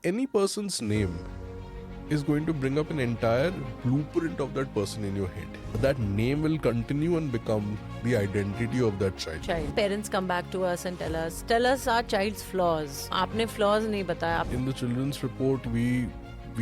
Any person's name is going to bring up an entire blueprint of that person in your head. That name will continue and become the identity of that child. Parents come back to us and tell us our child's flaws. आपने flaws नहीं बताया. In the children's report, we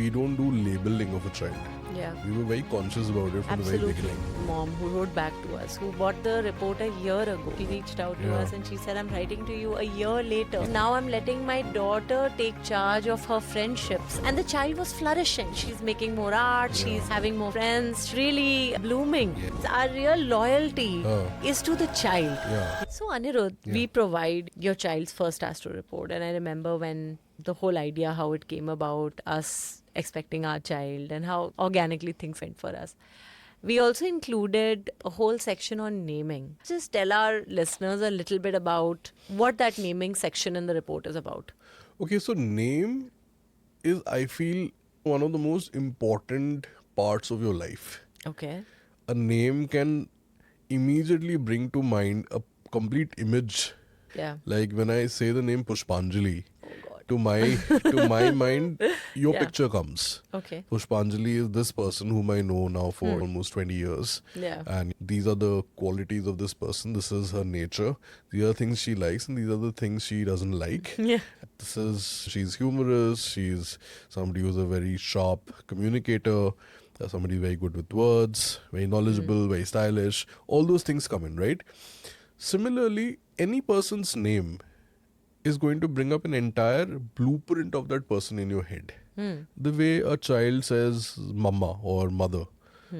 don't do labeling of a child. Yeah. We were very conscious about it from the very Absolutely. beginning. Mom who wrote back to us, who bought the report a year ago. She reached out to Yeah. us and she said, I'm writing to you a year later. Now I'm letting my daughter take charge of her friendships. And the child was flourishing. She's making more art. Yeah. She's having more friends. Really blooming. Our real loyalty is to the child. Yeah. So Anirudh, we provide your child's first astro report. And I remember when the whole idea, how it came about, us expecting our child and how organically things went for us. We also included a whole section on naming. Just tell our listeners a little bit about what that naming section in the report is about. Okay, so name is, I feel, one of the most important parts of your life. Okay. A name can immediately bring to mind a complete image. Yeah. Like when I say the name Pushpanjali, Oh God. to my mind, your Yeah. picture comes. Okay. Pushpanjali is this person whom I know now for almost 20 years. Yeah. And these are the qualities of this person. This is her nature. These are things she likes and these are the things she doesn't like. Yeah. She's humorous. She's somebody who's a very sharp communicator. Somebody very good with words, very knowledgeable, very stylish. All those things come in, right? Similarly, any person's name is going to bring up an entire blueprint of that person in your head. The way a child says mama or mother.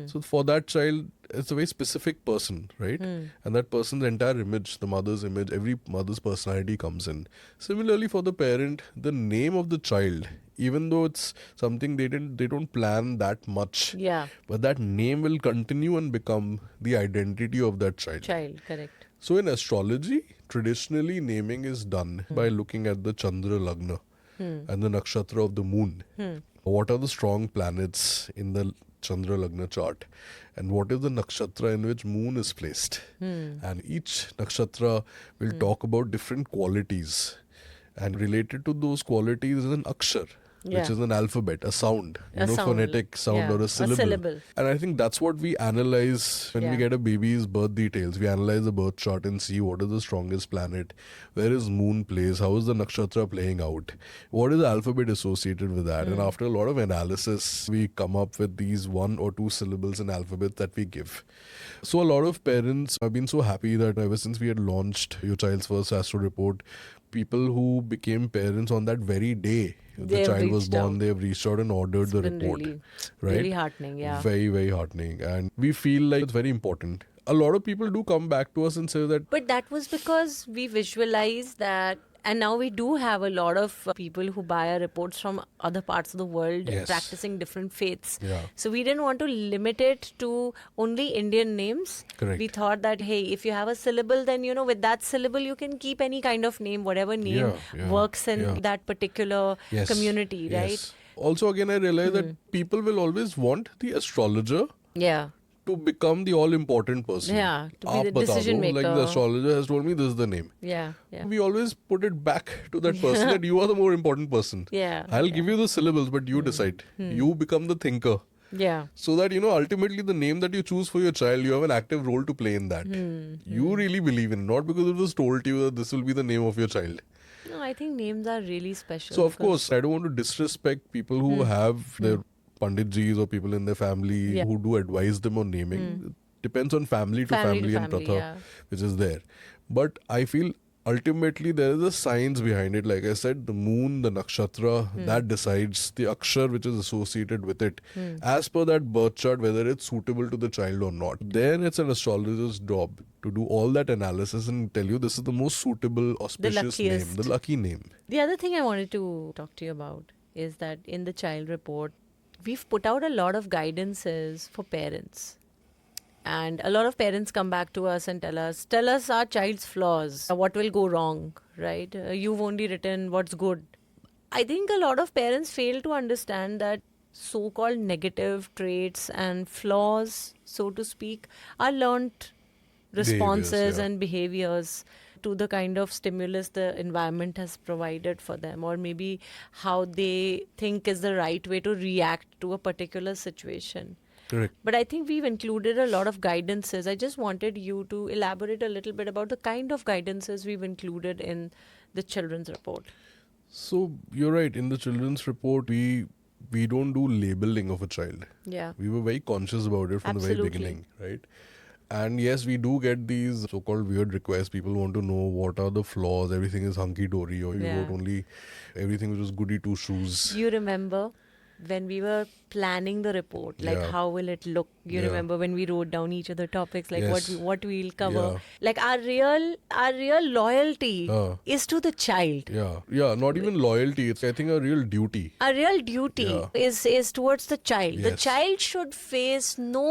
So for that child, it's a very specific person, right? And that person's entire image, the mother's image, every mother's personality comes in. Similarly, for the parent, the name of the child, even though it's something they don't plan that much, Yeah. but that name will continue and become the identity of that child. Child, correct. So in astrology, traditionally naming is done by looking at the Chandra Lagna and the nakshatra of the moon. What are the strong planets in the Chandra Lagna chart and what is the nakshatra in which moon is placed? And each nakshatra will talk about different qualities, and related to those qualities is an akshar. Yeah. Which is an alphabet, a sound, A sound. phonetic sound Yeah. or a A syllable. syllable. And I think that's what we analyze when we Yeah. get a baby's birth details. We analyze the birth chart and see what is the strongest planet, where is moon placed, how is the nakshatra playing out, what is the alphabet associated with that. And after a lot of analysis, we come up with these 1 or 2 syllables in alphabet that we give. So a lot of parents have been so happy that ever since we had launched Your Child's First Astro Report, people who became parents on that very day the They have child was reached born, out. they have reached out and ordered the Been report. really, right? really heartening, yeah. Very, very heartening. And we feel like it's very important. A lot of people do come back to us and say that, But that was because we visualized that, and now we do have a lot of people who buy our reports from other parts of the world, Yes. practicing different faiths. Yeah. So we didn't want to limit it to only Indian names. Correct. We thought that, hey, if you have a syllable, then, with that syllable, you can keep any kind of name, whatever name Yeah, works in yeah. that particular yes. community, right? Yes. Also, again, I realize that people will always want the astrologer Yeah. to become the all-important person. Yeah, to be Aap the bata decision do, maker. Like the astrologer has told me this is the name. Yeah. Yeah. We always put it back to that person that you are the more important person. Yeah, I'll give you the syllables, but you decide. You become the thinker. Yeah. So that, ultimately the name that you choose for your child, you have an active role to play in that. You really believe in it, not because it was told to you that this will be the name of your child. No, I think names are really special. So, of because- course, I don't want to disrespect people who have their panditjis or people in their family Yeah. who do advise them on naming. It depends on family to family and family, pratha, yeah. which is there. But I feel ultimately there is a science behind it. Like I said, the moon, the nakshatra, that decides the akshar which is associated with it. As per that birth chart, whether it's suitable to the child or not. Then it's an astrologer's job to do all that analysis and tell you this is the most suitable, auspicious name, luckiest. the lucky name. The other thing I wanted to talk to you about is that in the child report, we've put out a lot of guidances for parents. And a lot of parents come back to us and tell us our child's flaws, what will go wrong, right? You've only written what's good. I think a lot of parents fail to understand that so-called negative traits and flaws, so to speak, are learnt responses yeah. and behaviors to the kind of stimulus the environment has provided for them, or maybe how they think is the right way to react to a particular situation. Correct. But I think we've included a lot of guidances. I just wanted you to elaborate a little bit about the kind of guidances we've included in the children's report. So you're right. In the children's report, we don't do labeling of a child. Yeah. We were very conscious about it from the very Absolutely. beginning, right? And yes, we do get these so-called weird requests. People want to know what are the flaws. Everything is hunky-dory, or you Yeah. wrote only everything which was goody two shoes. You remember when we were planning the report, like Yeah. how will it look? You Yeah. remember when we wrote down each of the topics, like Yes. what we'll cover. Yeah. Like our real loyalty is to the child. Yeah. Not even loyalty. It's, I think, a real duty. Our real duty Yeah. is towards the child. The Yes. child should face no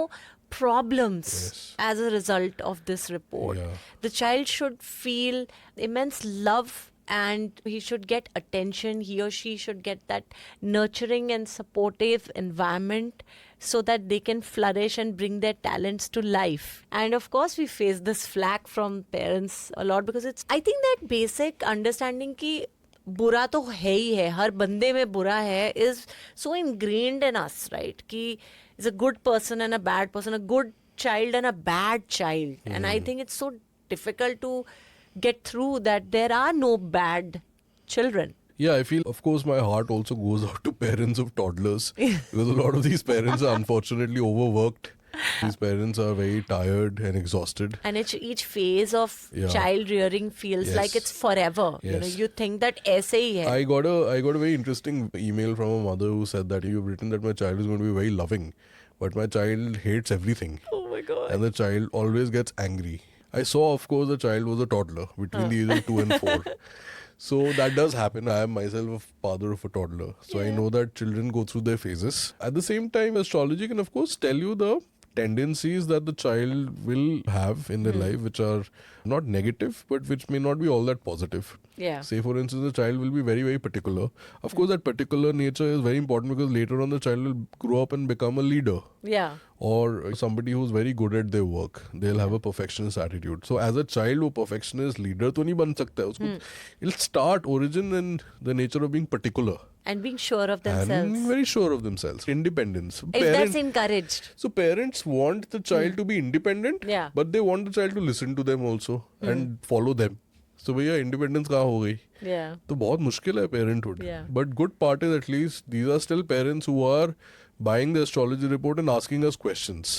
problems Yes. as a result of this report. Yeah. The child should feel immense love, and he should get attention. He or she should get that nurturing and supportive environment so that they can flourish and bring their talents to life. And of course, we face this flack from parents a lot, because it's, I think, that basic understanding ki बुरा तो है ही है, हर बंदे में बुरा है, is so ingrained in us, right? कि is a good person and a bad person, a good child and a bad child. And I think it's so difficult to get through that there are no bad children. Yeah, I feel, of course, my heart also goes out to parents of toddlers because a lot of these parents are unfortunately overworked. These parents are very tired and exhausted. And each phase of Yeah. child rearing feels Yes. like it's forever. You know, Yes. you think that ऐसे ही है. I got a very interesting email from a mother who said that you've written that my child is going to be very loving, but my child hates everything. Oh my God. And the child always gets angry. I saw, of course, the child was a toddler between the ages of 2 and 4. So that does happen. I am myself a father of a toddler. So I know that children go through their phases. At the same time, astrology can, of course, tell you the tendencies that the child will have in their life, which are not negative, but which may not be all that positive. Yeah. Say, for instance, the child will be very, very particular. Of course, that particular nature is very important because later on the child will grow up and become a leader. Yeah. Or somebody who's very good at their work. They'll have a perfectionist attitude. So as a child, वो perfectionist leader तो नहीं बन सकता है उसको. It'll start origin in the nature of being particular. And being sure of themselves. And very sure of themselves. Independence. If that's encouraged. So parents want the child to be independent, Yeah. but they want the child to listen to them also and follow them. So भैया independence कहाँ हो गई? Yeah. तो बहुत मुश्किल है parenthood. Yeah. But good part is at least these are still parents who are buying the astrology report and asking us questions.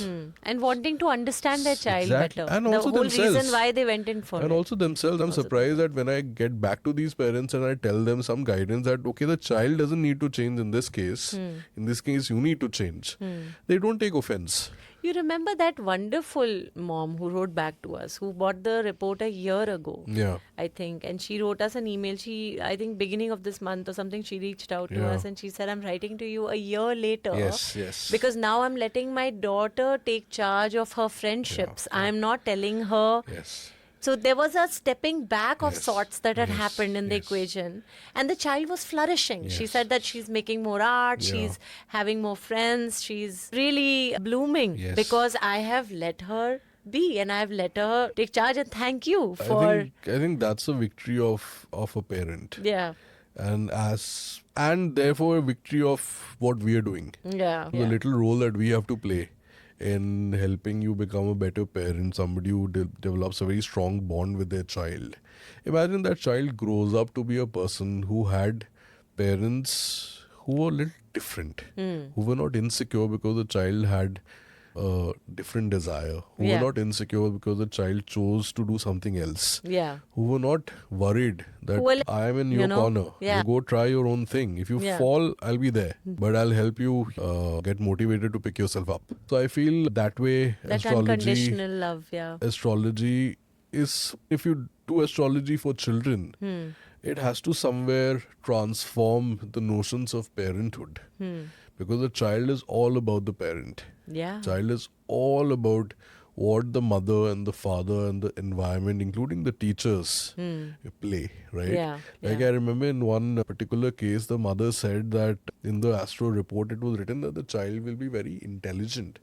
And wanting to understand their child Exactly. better. And the also whole themselves. reason why they went in for And it. also themselves. I'm surprised that when I get back to these parents and I tell them some guidance that, okay, the child doesn't need to change in this case. In this case, you need to change. They don't take offense. You remember that wonderful mom who wrote back to us, who bought the report a year ago, Yeah. I think. And she wrote us an email. I think beginning of this month or something, she reached out to Yeah. us and she said, I'm writing to you a year later. Yes. Because now I'm letting my daughter take charge of her friendships. I'm not telling her. Yes. So there was a stepping back of Yes, sorts that had yes, happened in the yes. equation. And the child was flourishing. She Yes. said that she's making more art, Yeah. she's having more friends, she's really blooming Yes. because I have let her be and I have let her take charge. And thank you for... I think that's a victory of a parent. Yeah. And therefore a victory of what we are doing. Yeah. The little role that we have to play in helping you become a better parent, somebody who develops a very strong bond with their child. Imagine that child grows up to be a person who had parents who were a little different, who were not insecure because the child had a different desire, who Yeah. were not insecure because the child chose to do something else, Yeah. who were not worried that Who were like, I am in you your know, corner. yeah. You go try your own thing. If you Yeah. fall, I'll be there. But I'll help you get motivated to pick yourself up. So I feel that way That unconditional love, yeah. astrology is, if you do astrology for children, it has to somewhere transform the notions of parenthood. Because the child is all about the parent. Yeah. Child is all about what the mother and the father and the environment, including the teachers, play, right? Yeah, Like yeah. I remember in one particular case, the mother said that in the Astro report, it was written that the child will be very intelligent.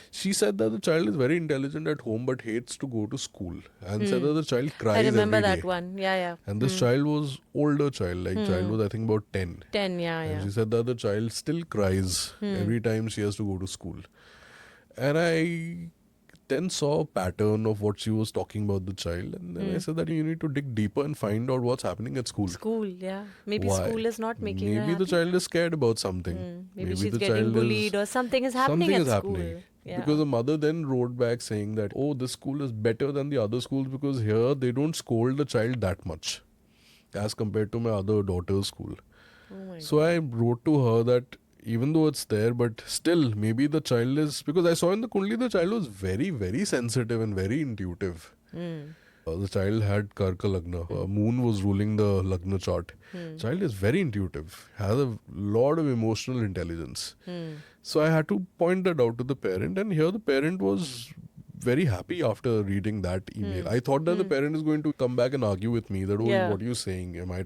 She said that the child is very intelligent at home but hates to go to school, and said that the child I cries remember every that day. one. Yeah, yeah. And this child was older child, like child was I think about 10. 10, yeah, And yeah. she said that the child still cries every time she has to go to school. And I then saw a pattern of what she was talking about the child. And then I said that you need to dig deeper and find out what's happening at school. School, yeah. Maybe Why? school is not making her Maybe the happy. child is scared about something. Maybe she's the getting child bullied or something is happening something at is school. happening. Yeah. Because the mother then wrote back saying that, oh, this school is better than the other schools because here they don't scold the child that much as compared to my other daughter's school. Oh my So I wrote to her that even though it's there, but still maybe the child is, because I saw in the Kundli the child was very, very sensitive and very intuitive. The child had Karka Lagna. Moon was ruling the Lagna chart. Child is very intuitive, has a lot of emotional intelligence. So I had to point that out to the parent, and here the parent was very happy after reading that email. I thought that the parent is going to come back and argue with me that, oh, Yeah. what are you saying? Am I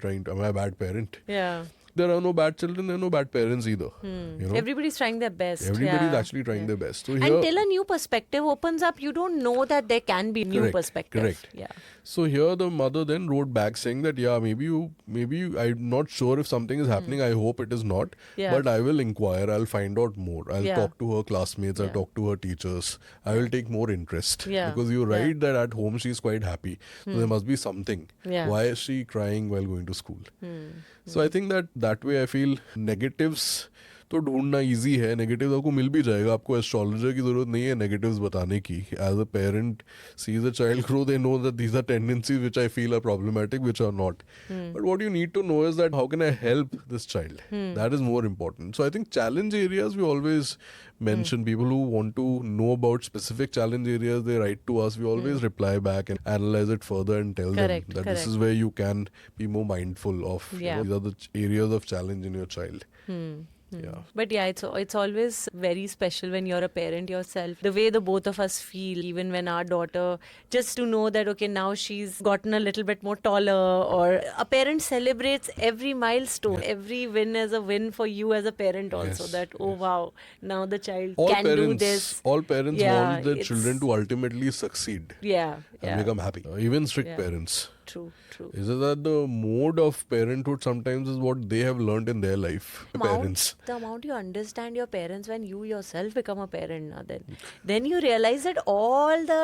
a bad parent? Yeah. There are no bad children, there are no bad parents either. You know? Everybody's trying their best. Everybody's yeah. actually trying their best. So here, Until a new perspective opens up, you don't know that there can be new Correct, perspective. correct. Yeah. So here the mother then wrote back saying that, yeah, maybe I'm not sure if something is happening. I hope it is not. Yeah. But I will inquire. I'll find out more. I'll Yeah. talk to her classmates. I'll Yeah. talk to her teachers. I will take more interest. Yeah. Because you Yeah. write that at home she's quite happy. So there must be something. Yeah. Why is she crying while going to school? So I think that way I feel negatives तो ढूंढना easy है. Negative आपको मिल भी जाएगा. आपको astrologer की जरूरत नहीं है नेगेटिव्स बताने की. As a parent sees a child grow, they know that these are tendencies which I feel are problematic, which are not. But what you need to know is that how can I help this child. That is more important. So I think challenge areas we always mention. People who want to know about specific challenge areas, they write to us. We always reply back and analyze it further and tell Correct, them that this correct. is where you can be more mindful of. Yeah. These are the areas of challenge in your child. Yeah. But yeah, it's always very special when you're a parent yourself. The way the both of us feel, even when our daughter, just to know that okay, now she's gotten a little bit more taller, or a parent celebrates every milestone. Every win is a win for you as a parent also. Yes, That oh wow, now the child All can parents, do this. all parents Yeah, want their it's- children to ultimately succeed Yeah, and yeah. become happy. Even strict Yeah. parents. True, true. Is it that the mode of parenthood sometimes is what they have learned in their life? Parents. The amount you understand your parents when you yourself become a parent now, then you realize that all the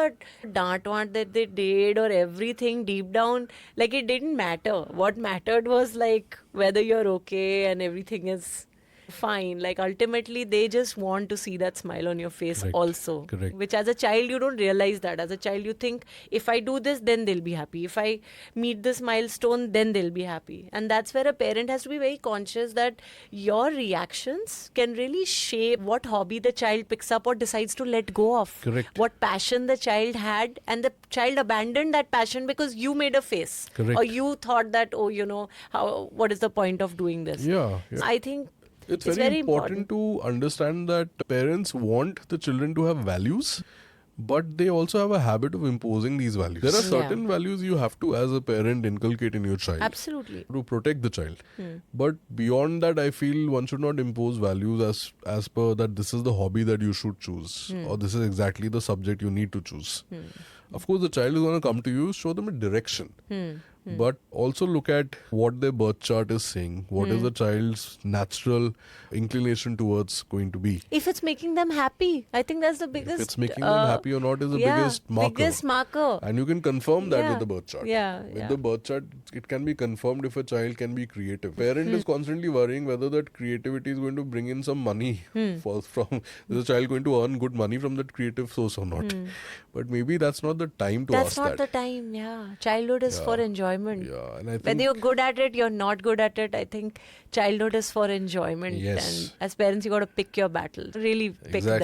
dant that they did or everything deep down, like it didn't matter. What mattered was like whether you're okay and everything is fine. Like ultimately they just want to see that smile on your face Correct, also. correct. Which as a child you don't realize that. As a child you think if I do this then they'll be happy. If I meet this milestone then they'll be happy. And that's where a parent has to be very conscious that your reactions can really shape what hobby the child picks up or decides to let go of. Correct. What passion the child had, and the child abandoned that passion because you made a face. Correct. Or you thought that, oh, what is the point of doing this? Yeah, yeah. I think It's very important to understand that parents want the children to have values, but they also have a habit of imposing these values. There are certain values you have to, as a parent, inculcate in your child. Absolutely. To protect the child. But beyond that, I feel one should not impose values as per that this is the hobby that you should choose, or this is exactly the subject you need to choose. Of course, the child is going to come to you, show them a direction. But also look at what their birth chart is saying. What is the child's natural inclination towards going to be? If it's making them happy, I think that's the biggest. If it's making them happy or not is the biggest marker. Biggest marker. And you can confirm that Yeah. with the birth chart. Yeah, With yeah. the birth chart, it can be confirmed if a child can be creative. Parent is constantly worrying whether that creativity is going to bring in some money is the child going to earn good money from that creative source or not. But maybe that's not the time to That's ask not that. the time. Yeah, childhood is for enjoyment. Yeah, and I think Whether you're good at it, you're not good at it. I think childhood is for enjoyment. Yes. And as parents, you got to pick your battle. Really pick Exactly. them.